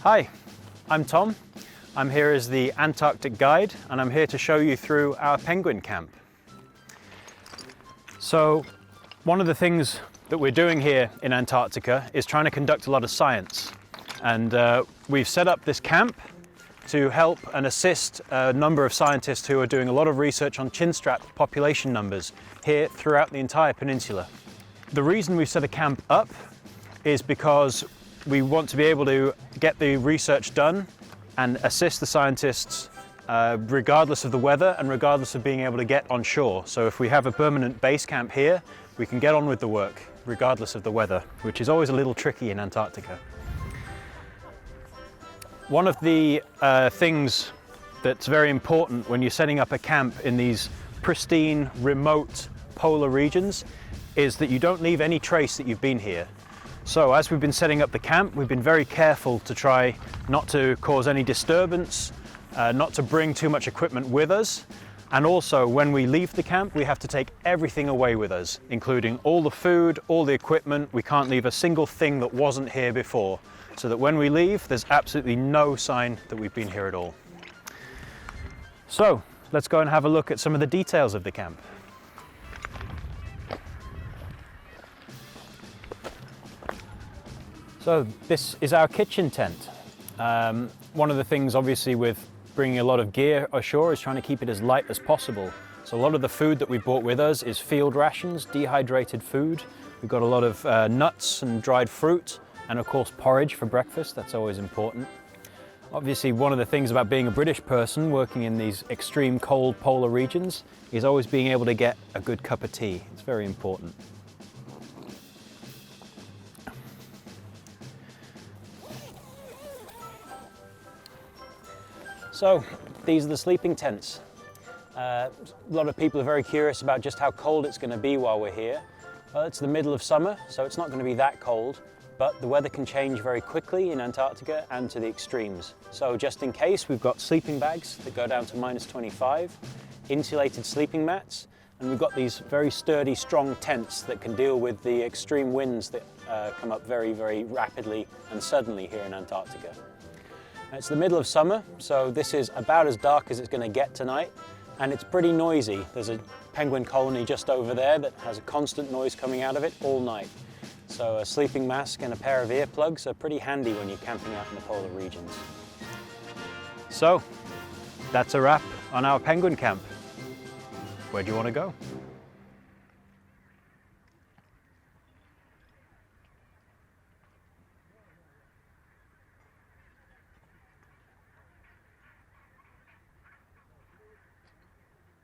Hi, I'm Tom. I'm here as the Antarctic guide and I'm here to show you through our penguin camp. So one of the things that we're doing here in Antarctica is trying to conduct a lot of science, and we've set up this camp to help and assist a number of scientists who are doing a lot of research on chinstrap population numbers here throughout the entire peninsula. The reason we've set a camp up is because we want to be able to get the research done and assist the scientists regardless of the weather and regardless of being able to get on shore. So if we have a permanent base camp here, we can get on with the work regardless of the weather, which is always a little tricky in Antarctica. One of the things that's very important when you're setting up a camp in these pristine, remote polar regions is that you don't leave any trace that you've been here. So as we've been setting up the camp, we've been very careful to try not to cause any disturbance, not to bring too much equipment with us. And also when we leave the camp, we have to take everything away with us, including all the food, all the equipment. We can't leave a single thing that wasn't here before, so that when we leave, there's absolutely no sign that we've been here at all. So let's go and have a look at some of the details of the camp. So this is our kitchen tent. One of the things obviously with bringing a lot of gear ashore is trying to keep it as light as possible. So a lot of the food that we brought with us is field rations, dehydrated food. We've got a lot of nuts and dried fruit, and of course porridge for breakfast. That's always important. Obviously one of the things about being a British person working in these extreme cold polar regions is always being able to get a good cup of tea. It's very important. So these are the sleeping tents. A lot of people are very curious about just how cold it's going to be while we're here. Well, it's the middle of summer, so it's not going to be that cold, but the weather can change very quickly in Antarctica and to the extremes. So just in case, we've got sleeping bags that go down to -25, insulated sleeping mats, and we've got these very sturdy, strong tents that can deal with the extreme winds that come up very, very rapidly and suddenly here in Antarctica. It's the middle of summer, so this is about as dark as it's going to get tonight, and it's pretty noisy. There's a penguin colony just over there that has a constant noise coming out of it all night. So a sleeping mask and a pair of earplugs are pretty handy when you're camping out in the polar regions. So that's a wrap on our penguin camp. Where do you want to go?